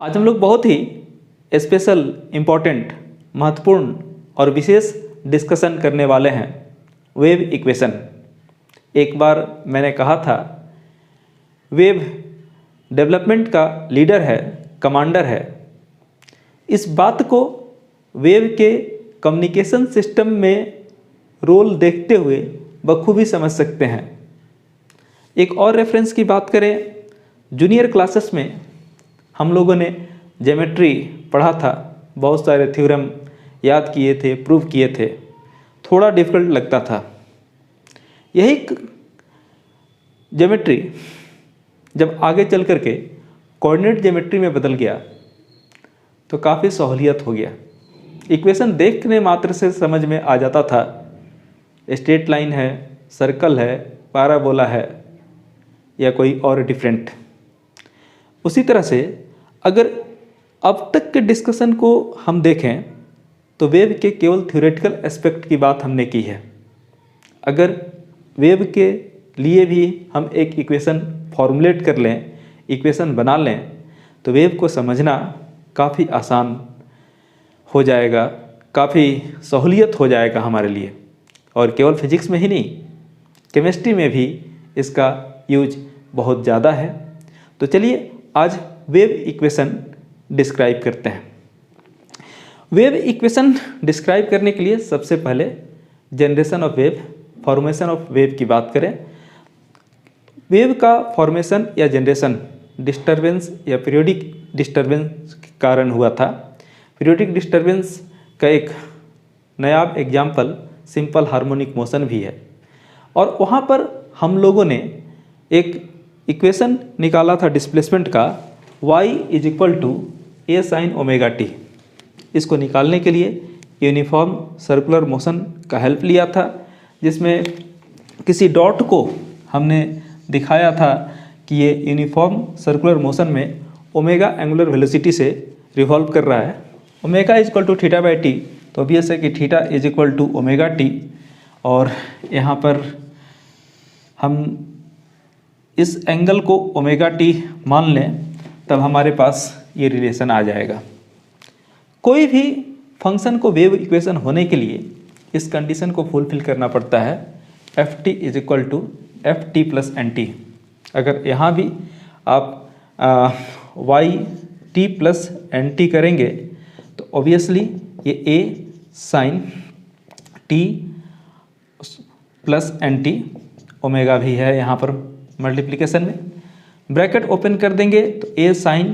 आज हम लोग बहुत ही स्पेशल, इम्पोर्टेंट, महत्वपूर्ण और विशेष डिस्कशन करने वाले हैं वेव इक्वेशन। एक बार मैंने कहा था वेव डेवलपमेंट का लीडर है, कमांडर है। इस बात को वेव के कम्युनिकेशन सिस्टम में रोल देखते हुए बखूबी समझ सकते हैं। एक और रेफरेंस की बात करें, जूनियर क्लासेस में हम लोगों ने ज्योमेट्री पढ़ा था, बहुत सारे थ्योरम याद किए थे, प्रूव किए थे, थोड़ा डिफिकल्ट लगता था। यही ज्योमेट्री जब आगे चल कर के कोऑर्डिनेट ज्योमेट्री में बदल गया तो काफ़ी सहूलियत हो गया। इक्वेशन देखने मात्र से समझ में आ जाता था, स्ट्रेट लाइन है, सर्कल है, पैराबोला है या कोई और डिफरेंट। उसी तरह से अगर अब तक के डिस्कशन को हम देखें तो वेव के केवल थ्योरेटिकल एस्पेक्ट की बात हमने की है। अगर वेव के लिए भी हम एक इक्वेशन फॉर्मुलेट कर लें, इक्वेशन बना लें, तो वेव को समझना काफ़ी आसान हो जाएगा, काफ़ी सहूलियत हो जाएगा हमारे लिए। और केवल फिजिक्स में ही नहीं, केमिस्ट्री में भी इसका यूज बहुत ज़्यादा है। तो चलिए आज वेव इक्वेशन डिस्क्राइब करते हैं। वेव इक्वेशन डिस्क्राइब करने के लिए सबसे पहले generation of wave, formation of wave की बात करें। वेव का फॉर्मेशन या जनरेशन डिस्टरबेंस या पीरियोडिक डिस्टरबेंस के कारण हुआ था। पीरियोडिक डिस्टरबेंस का एक नायाब एग्जाम्पल सिंपल हार्मोनिक मोशन भी है। और वहाँ पर हम लोगों ने एक इक्वेशन निकाला था डिस्प्लेसमेंट का, y = a sin omega T. इसको निकालने के लिए यूनिफॉर्म सर्कुलर मोशन का हेल्प लिया था, जिसमें किसी डॉट को हमने दिखाया था कि ये यूनिफॉर्म सर्कुलर मोशन में ओमेगा एंगुलर वेलोसिटी से रिवॉल्व कर रहा है। ओमेगा = θ/t, तो ऑब्वियस है कि θ = ओमेगा टी। और यहाँ पर हम इस एंगल को ओमेगा टी मान लें, तब हमारे पास ये रिलेशन आ जाएगा। कोई भी फंक्शन को वेव इक्वेशन होने के लिए इस कंडीशन को फुलफिल करना पड़ता है, ft = ft + nt। अगर यहाँ भी आप yt + nt करेंगे तो ऑब्वियसली ये a sin t + nt, omega भी है यहाँ पर मल्टीप्लिकेशन में। ब्रैकेट ओपन कर देंगे तो a sin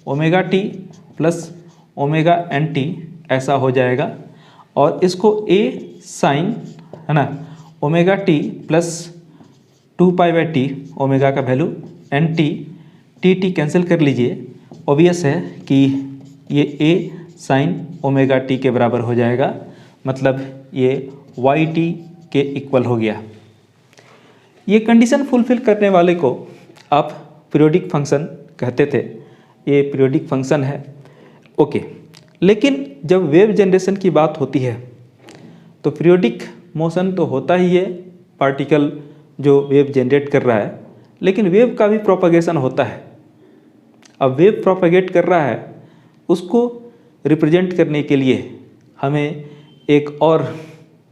omega t plus omega n t ऐसा हो जाएगा। और इसको a sin है ना omega t plus 2π/t, omega का वैल्यू एन टी कैंसिल कर लीजिए। ऑब्वियस है कि ये a sin ओमेगा टी के बराबर हो जाएगा, मतलब ये yt के इक्वल हो गया। ये कंडीशन फुलफिल करने वाले को आप पीरियोडिक फंक्शन कहते थे। ये पीरियोडिक फंक्शन है, ओके। लेकिन जब वेव जनरेशन की बात होती है तो पीरियोडिक मोशन तो होता ही है, पार्टिकल जो वेव जनरेट कर रहा है, लेकिन वेव का भी प्रोपगेशन होता है। अब वेव प्रोपगेट कर रहा है, उसको रिप्रेजेंट करने के लिए हमें एक और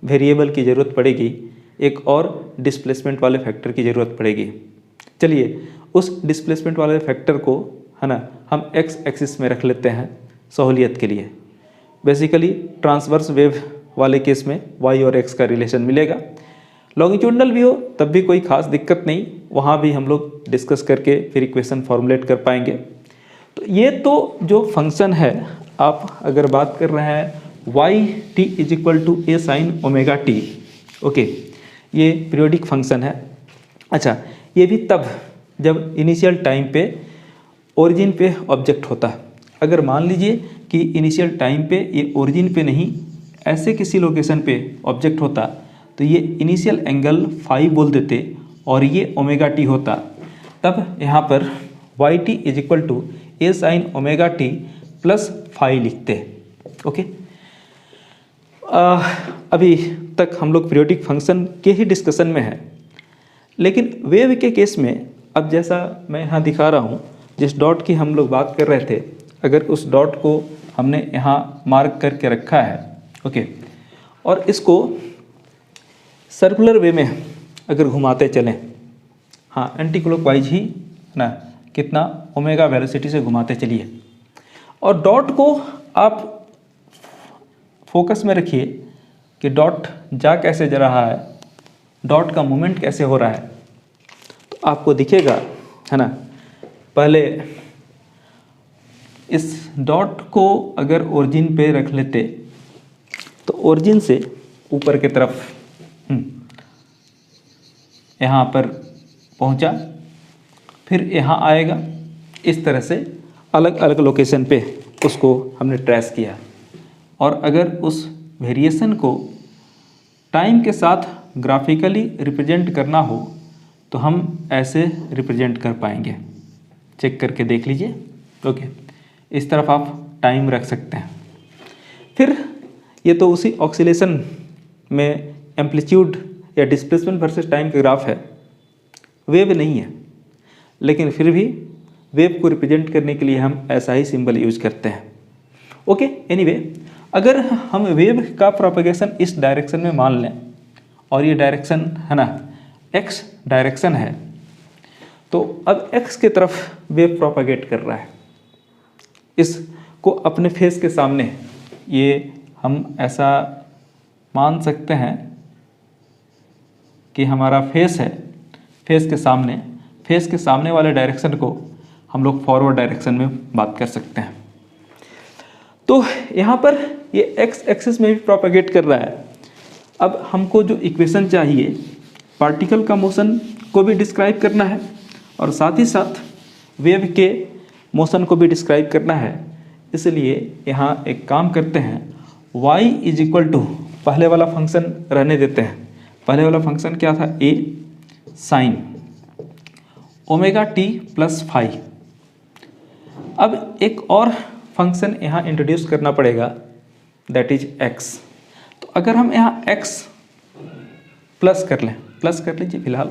वेरिएबल की ज़रूरत पड़ेगी, एक और डिस्प्लेसमेंट वाले फैक्टर की ज़रूरत पड़ेगी। चलिए उस डिस्प्लेसमेंट वाले फैक्टर को है ना हम एक्स एक्सिस में रख लेते हैं सहूलियत के लिए। बेसिकली ट्रांसवर्स वेव वाले केस में y और x का रिलेशन मिलेगा। लॉन्गिट्यूडनल भी हो तब भी कोई ख़ास दिक्कत नहीं, वहाँ भी हम लोग डिस्कस करके फिर इक्वेशन फॉर्मुलेट कर पाएंगे। तो ये तो जो फंक्शन है, आप अगर बात कर रहे हैं yt = a sin omega T, okay, ये पीरियोडिक फंक्शन है। अच्छा, ये भी तब जब इनिशियल टाइम पे ओरिजिन पे ऑब्जेक्ट होता है। अगर मान लीजिए कि इनिशियल टाइम पे ये ओरिजिन पे नहीं, ऐसे किसी लोकेशन पे ऑब्जेक्ट होता, तो ये इनिशियल एंगल फाई बोल देते और ये ओमेगा टी होता, तब यहाँ पर yt = a sin omega t plus phi लिखते, ओके। अभी तक हम लोग पीरियोडिक फंक्शन के ही डिस्कशन में हैं, लेकिन वेव के केस में अब जैसा मैं यहाँ दिखा रहा हूँ जिस डॉट की हम लोग बात कर रहे थे, अगर उस डॉट को हमने यहाँ मार्क करके रखा है, ओके, और इसको सर्कुलर वे में अगर घुमाते चलें, हाँ एंटी क्लॉकवाइज ही ना, कितना ओमेगा वेलोसिटी से घुमाते चलिए, और डॉट को आप फोकस में रखिए कि डॉट जा कैसे जा रहा है, डॉट का मूवमेंट कैसे हो रहा है, तो आपको दिखेगा, है ना। पहले इस डॉट को अगर ओरिजिन पे रख लेते तो ओरिजिन से ऊपर की तरफ यहाँ पर पहुँचा, फिर यहाँ आएगा, इस तरह से अलग अलग लोकेशन पे उसको हमने ट्रेस किया। और अगर उस वेरिएशन को टाइम के साथ ग्राफिकली रिप्रेजेंट करना हो तो हम ऐसे रिप्रेजेंट कर पाएंगे। चेक करके देख लीजिए, ओके। इस तरफ आप टाइम रख सकते हैं। फिर ये तो उसी ऑक्सीलेशन में एम्पलीट्यूड या डिस्प्लेसमेंट वर्सेस टाइम का ग्राफ है, वेव नहीं है, लेकिन फिर भी वेव को रिप्रेजेंट करने के लिए हम ऐसा ही सिंबल यूज करते हैं, ओके। एनीवे, अगर हम वेव का प्रोपगेशन इस डायरेक्शन में मान लें और ये डायरेक्शन है ना एक्स डायरेक्शन है, तो अब एक्स की तरफ वेव प्रोपगेट कर रहा है, इसको अपने फेस के सामने, ये हम ऐसा मान सकते हैं कि हमारा फेस है, फेस के सामने वाले डायरेक्शन को हम लोग फॉरवर्ड डायरेक्शन में बात कर सकते हैं। तो यहाँ पर ये एक्स एक्सिस में भी प्रोपगेट कर रहा है। अब हमको जो इक्वेशन चाहिए, पार्टिकल का मोशन को भी डिस्क्राइब करना है और साथ ही साथ वेव के मोशन को भी डिस्क्राइब करना है। इसलिए यहाँ एक काम करते हैं, y इज इक्वल टू, पहले वाला फंक्शन रहने देते हैं। पहले वाला फंक्शन क्या था, a sine omega t plus phi. अब एक और फंक्शन यहाँ इंट्रोड्यूस करना पड़ेगा, दैट इज x। तो अगर हम यहाँ x प्लस कर लीजिए फिलहाल,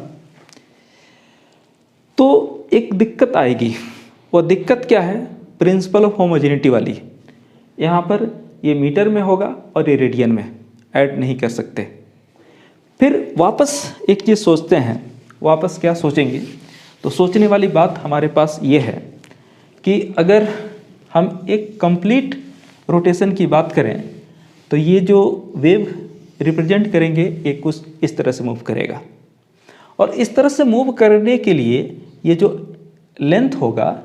तो एक दिक्कत आएगी। वो दिक्कत क्या है, प्रिंसिपल ऑफ होमोजेनिटी वाली। यहाँ पर ये मीटर में होगा और ये रेडियन में, ऐड नहीं कर सकते। फिर वापस एक चीज़ सोचते हैं, वापस क्या सोचेंगे, तो सोचने वाली बात हमारे पास ये है कि अगर हम एक कंप्लीट रोटेशन की बात करें तो ये जो वेव रिप्रेजेंट करेंगे ये कुछ इस तरह से मूव करेगा, और इस तरह से मूव करने के लिए ये जो लेंथ होगा,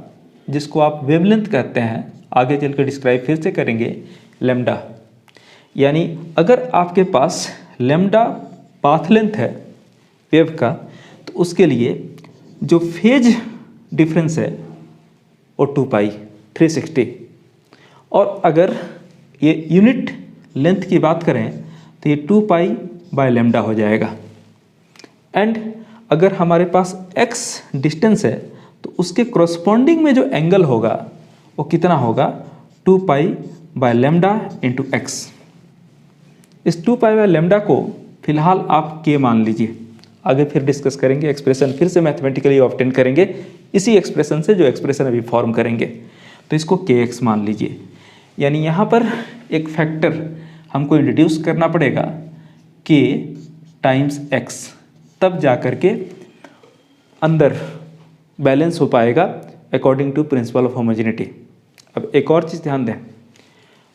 जिसको आप वेवलेंथ कहते हैं, आगे चलकर डिस्क्राइब फिर से करेंगे, लैम्डा। यानी अगर आपके पास लैम्डा पाथ लेंथ है वेव का, तो उसके लिए जो फेज डिफरेंस है वो 2 पाई 360, और अगर ये यूनिट लेंथ की बात करें तो ये 2 पाई बाय लैम्डा हो जाएगा। एंड अगर हमारे पास x डिस्टेंस है तो उसके करस्पॉन्डिंग में जो एंगल होगा वो कितना होगा, 2 pi by lambda into x. इस 2 पाई बाय लैम्डा को फिलहाल आप k मान लीजिए, आगे फिर डिस्कस करेंगे, एक्सप्रेशन फिर से मैथमेटिकली ऑब्टेन करेंगे इसी एक्सप्रेशन से जो एक्सप्रेशन अभी फॉर्म करेंगे। तो इसको kx मान लीजिए। यानी यहाँ पर एक फैक्टर हमको इंट्रोड्यूस करना पड़ेगा k टाइम्स x, तब जा कर के अंदर बैलेंस हो पाएगा according to principle of homogeneity. अब एक और चीज़ ध्यान दें,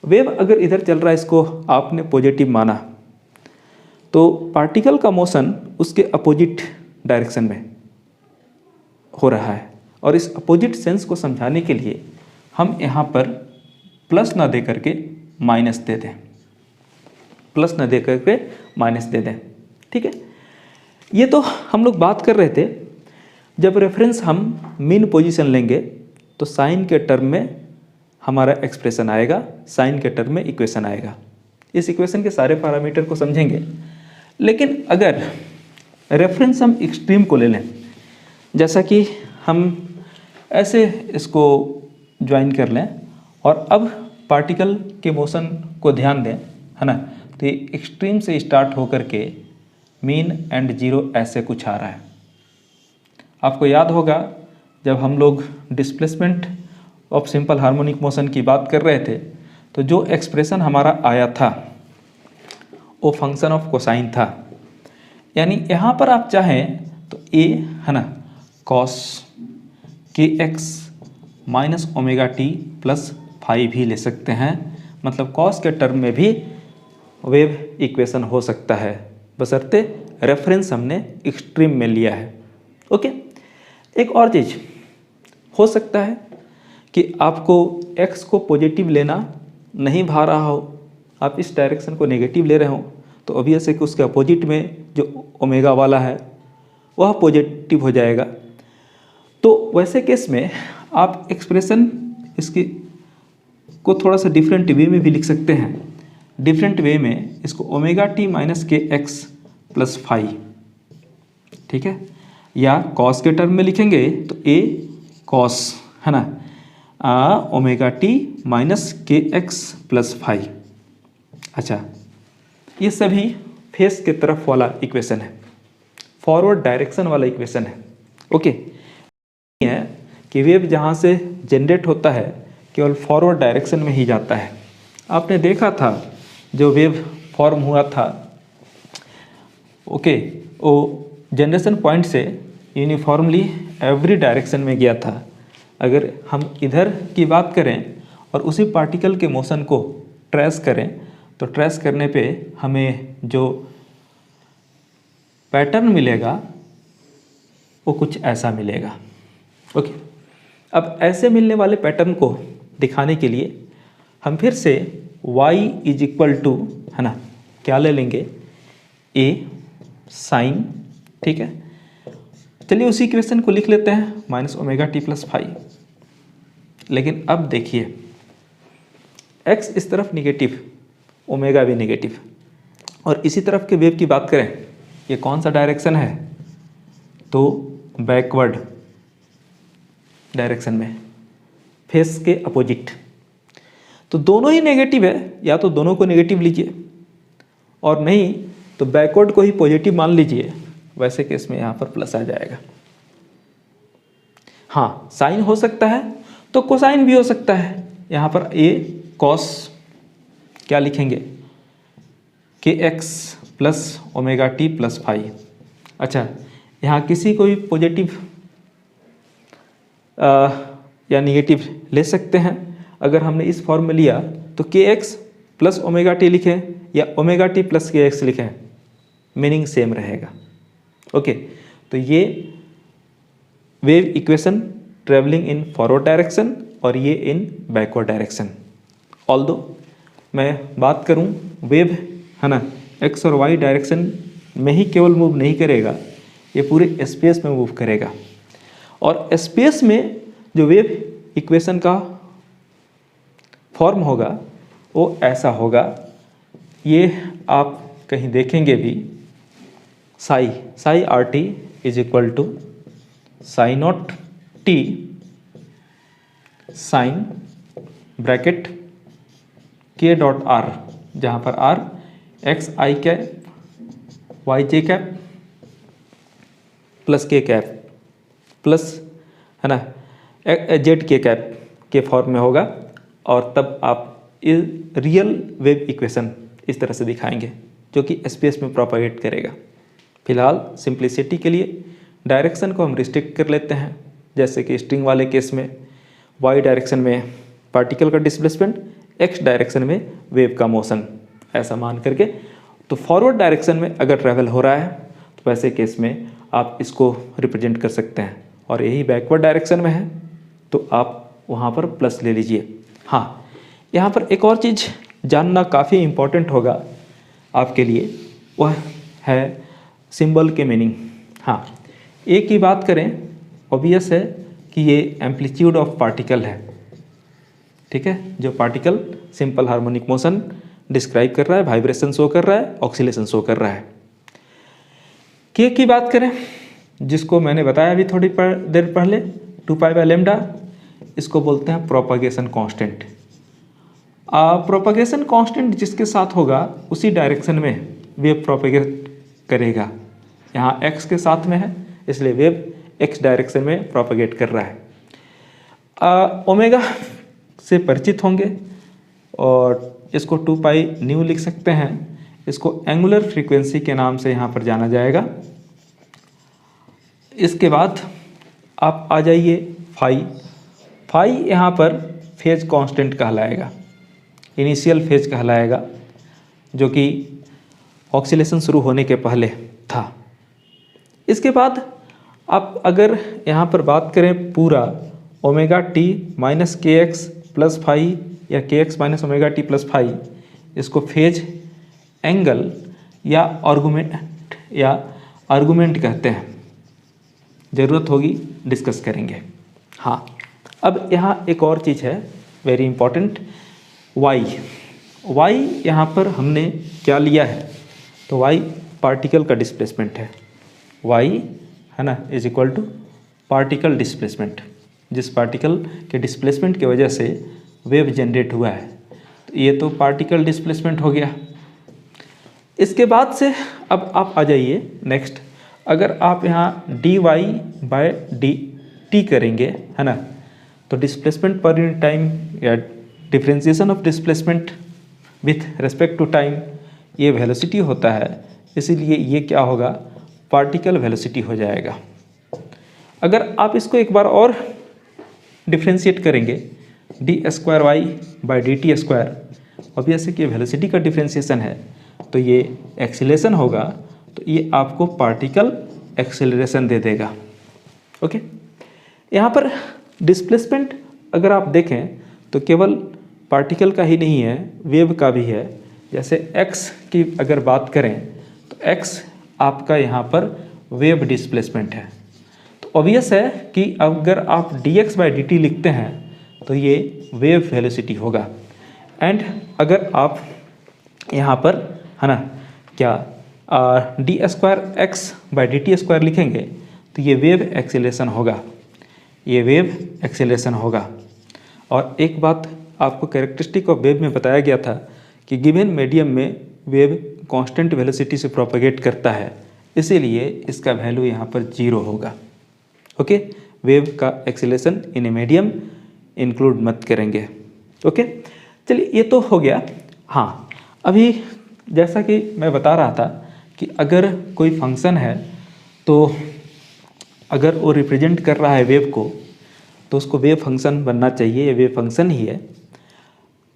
वेव अगर इधर चल रहा है, इसको आपने पॉजिटिव माना, तो पार्टिकल का मोशन उसके अपोजिट डायरेक्शन में हो रहा है, और इस अपोजिट सेंस को समझाने के लिए हम यहाँ पर प्लस ना दे करके माइनस दे दें, प्लस ना दे करके माइनस दे दें, ठीक है। ये तो हम लोग बात कर रहे थे, जब रेफरेंस हम मीन पोजीशन लेंगे तो साइन के टर्म में हमारा एक्सप्रेशन आएगा, साइन के टर्म में इक्वेशन आएगा। इस इक्वेशन के सारे पैरामीटर को समझेंगे। लेकिन अगर रेफरेंस हम एक्सट्रीम को ले लें, जैसा कि हम ऐसे इसको ज्वाइन कर लें और अब पार्टिकल के मोशन को ध्यान दें, है ना, तो ये एक्सट्रीम से स्टार्ट होकर के मीन एंड जीरो ऐसे कुछ आ रहा है। आपको याद होगा जब हम लोग displacement of simple harmonic motion की बात कर रहे थे तो जो एक्सप्रेशन हमारा आया था वो फंक्शन ऑफ कोसाइन था। यानी यहाँ पर आप चाहें तो ए है ना कॉस के x minus omega t plus five भी ले सकते हैं, मतलब कॉस के टर्म में भी वेव इक्वेशन हो सकता है, बशर्ते रेफरेंस हमने एक्सट्रीम में लिया है। ओके, एक और चीज़ हो सकता है कि आपको x को पॉजिटिव लेना नहीं भा रहा हो, आप इस डायरेक्शन को नेगेटिव ले रहे हो, तो ऑब्वियस है कि उसके अपोजिट में जो ओमेगा वाला है वह पॉजिटिव हो जाएगा। तो वैसे केस में आप एक्सप्रेशन इसकी को थोड़ा सा डिफरेंट वे में भी लिख सकते हैं। डिफरेंट वे में इसको omega t minus k x plus five, ठीक है, या कॉस के टर्म में लिखेंगे तो ए कॉस है ना omega t minus k x plus five. अच्छा, ये सभी फेस के तरफ वाला इक्वेशन है, फॉरवर्ड डायरेक्शन वाला इक्वेशन है। ओके, है कि वेव जहाँ से जनरेट होता है केवल फॉरवर्ड डायरेक्शन में ही जाता है। आपने देखा था जो वेव फॉर्म हुआ था, ओके, वो जनरेशन पॉइंट से यूनिफॉर्मली एवरी डायरेक्शन में गया था। अगर हम इधर की बात करें और उसी पार्टिकल के मोशन को ट्रेस करें तो ट्रेस करने पे हमें जो पैटर्न मिलेगा वो कुछ ऐसा मिलेगा। ओके, अब ऐसे मिलने वाले पैटर्न को दिखाने के लिए हम फिर से y इज इक्वल टू है ना क्या ले लेंगे, a साइन, ठीक है। चलिए उसी इक्वेशन को लिख लेते हैं minus omega t plus five. लेकिन अब देखिए x इस तरफ निगेटिव, ओमेगा भी निगेटिव, और इसी तरफ के वेव की बात करें, ये कौन सा डायरेक्शन है, तो बैकवर्ड डायरेक्शन में, फेस के अपोजिट। तो दोनों ही नेगेटिव है, या तो दोनों को नेगेटिव लीजिए और नहीं तो बैकवर्ड को ही पॉजिटिव मान लीजिए, वैसे केस में यहाँ पर प्लस आ जाएगा। हाँ, साइन हो सकता है तो कोसाइन भी हो सकता है। यहाँ पर ए कॉस क्या लिखेंगे, के x plus omega t plus five. अच्छा, यहाँ किसी को भी पॉजिटिव या निगेटिव ले सकते हैं। अगर हमने इस फॉर्म में लिया तो के एक्स प्लस ओमेगा टी लिखें या ओमेगा टी प्लस के एक्स लिखें, मीनिंग सेम रहेगा। ओके, तो ये wave equation travelling in forward direction और ये इन बैकवर्ड डायरेक्शन। ऑल्दो मैं बात करूं वेव है ना एक्स और वाई डायरेक्शन में ही केवल मूव नहीं करेगा, ये पूरे स्पेस में मूव करेगा। और स्पेस में जो वेव इक्वेशन का फॉर्म होगा वो ऐसा होगा, ये आप कहीं देखेंगे भी, psi r t is equal to psi naught t sine bracket k dot r, जहाँ पर r x i cap y j cap plus k cap plus है ना जेड के कैप के फॉर्म में होगा। और तब आप रियल वेव इक्वेशन इस तरह से दिखाएंगे जो कि स्पेस में प्रोपागेट करेगा। फिलहाल सिंप्लिसिटी के लिए डायरेक्शन को हम रिस्ट्रिक्ट कर लेते हैं, जैसे कि स्ट्रिंग वाले केस में वाई डायरेक्शन में पार्टिकल का डिस्प्लेसमेंट, एक्स डायरेक्शन में वेव का मोशन, ऐसा मान करके। तो फॉरवर्ड डायरेक्शन में अगर ट्रैवल हो रहा है तो वैसे केस में आप इसको रिप्रेजेंट कर सकते हैं, और यही बैकवर्ड डायरेक्शन में है तो आप वहाँ पर प्लस ले लीजिए। हाँ, यहाँ पर एक और चीज़ जानना काफ़ी इम्पोर्टेंट होगा आपके लिए, वह है सिंबल के मीनिंग। हाँ, ए की बात करें, ऑब्वियस है कि ये एम्पलीट्यूड ऑफ पार्टिकल है, ठीक है, जो particle simple harmonic motion describe कर रहा है, वाइब्रेशन शो कर रहा है, ऑक्सीलेशन शो कर रहा है। के की बात करें, जिसको मैंने बताया अभी थोड़ी देर पहले, 2 पाई बाय लेमडा, इसको बोलते हैं प्रोपागेशन कांस्टेंट। प्रोपागेशन कांस्टेंट जिसके साथ होगा उसी डायरेक्शन में वेव प्रोपेगेट करेगा। यहाँ एक्स के साथ में है इसलिए वेव एक्स डायरेक्शन में प्रोपेगेट कर रहा है। ओमेगा से परिचित होंगे और इसको 2 पाई न्यू लिख सकते हैं। इसको एंगुलर फ्रीक्वेंसी के नाम से यहाँ पर जाना जाएगा। इसके बाद आप आ जाइए फाई यहाँ पर फेज कांस्टेंट कहलाएगा, इनिशियल फेज कहलाएगा, जो कि ऑक्सीलेशन शुरू होने के पहले था। इसके बाद आप अगर यहाँ पर बात करें पूरा omega t minus k x plus phi या k x minus omega t plus phi, इसको फेज एंगल या आर्गुमेंट कहते हैं। ज़रूरत होगी डिस्कस करेंगे। हाँ, अब यहाँ एक और चीज़ है वेरी इंपॉर्टेंट, वाई यहाँ पर हमने क्या लिया है, तो वाई पार्टिकल का डिस्प्लेसमेंट है। वाई है ना is equal to particle displacement, जिस पार्टिकल के डिस्प्लेसमेंट की वजह से वेव जनरेट हुआ है, तो ये तो पार्टिकल डिस्प्लेसमेंट हो गया। इसके बाद से अब आप आ जाइए नेक्स्ट, अगर आप यहाँ d y by d t करेंगे है ना, तो डिस्प्लेसमेंट पर यूनिट टाइम या differentiation of displacement with respect to time, ये वेलोसिटी होता है, इसीलिए ये क्या होगा, पार्टिकल वेलोसिटी हो जाएगा। अगर आप इसको एक बार और डिफ्रेंशिएट करेंगे, d square y by d t square, obviously कि वेलोसिटी का डिफ्रेंशिएशन है, तो ये एक्सीलरेशन होगा, तो ये आपको पार्टिकल एक्सेलरेशन दे देगा। ओके, यहाँ पर डिस्प्लेसमेंट अगर आप देखें तो केवल पार्टिकल का ही नहीं है, वेव का भी है। जैसे x की अगर बात करें तो x आपका यहाँ पर वेव डिस्प्लेसमेंट है, तो ऑब्वियस है कि अगर आप dx बाई dt लिखते हैं तो ये वेव वेलोसिटी होगा। एंड अगर आप यहाँ पर है ना क्या D square x by d t square लिखेंगे तो ये वेव एक्सीलरेशन होगा, ये वेव एक्सीलरेशन होगा। और एक बात आपको कैरेक्टरिस्टिक ऑफ वेव में बताया गया था कि गिवन मीडियम में वेव कांस्टेंट वेलोसिटी से प्रोपेगेट करता है, इसीलिए इसका वैल्यू यहाँ पर 0 होगा। ओके, वेव का acceleration in a medium include मत करेंगे। ओके, चलिए ये तो हो गया। हाँ, अभी जैसा कि मैं बता रहा था कि अगर कोई फंक्शन है तो अगर वो रिप्रेजेंट कर रहा है वेव को, तो उसको वेव फंक्शन बनना चाहिए, ये वेव फंक्शन ही है।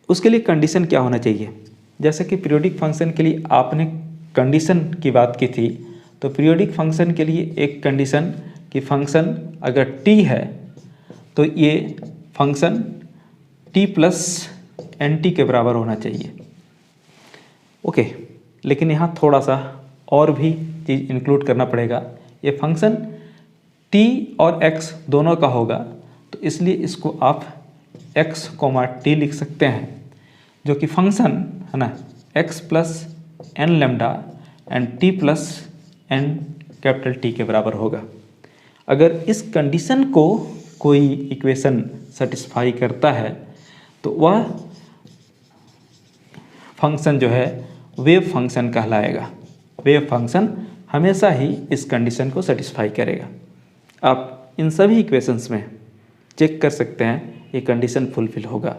उसके लिए कंडीशन क्या होना चाहिए, जैसे कि पीरियोडिक फंक्शन के लिए आपने कंडीशन की बात की थी, तो पीरियोडिक फंक्शन के लिए एक कंडीशन कि फंक्शन अगर t है तो ये function t plus n t के बराबर होना चाहिए। ओके, लेकिन यहाँ थोड़ा सा और भी चीज़ इंक्लूड करना पड़ेगा। ये फंक्शन t और x दोनों का होगा, तो इसलिए इसको आप x, t लिख सकते हैं, जो कि फंक्शन है ना x plus n lambda and t plus n capital T के बराबर होगा। अगर इस कंडीशन को कोई इक्वेशन सेटिस्फाई करता है तो वह फंक्शन जो है वेव फंक्शन कहलाएगा। वेव फंक्शन हमेशा ही इस कंडीशन को सेटिस्फाई करेगा। आप इन सभी इक्वेशंस में चेक कर सकते हैं ये कंडीशन फुलफिल होगा।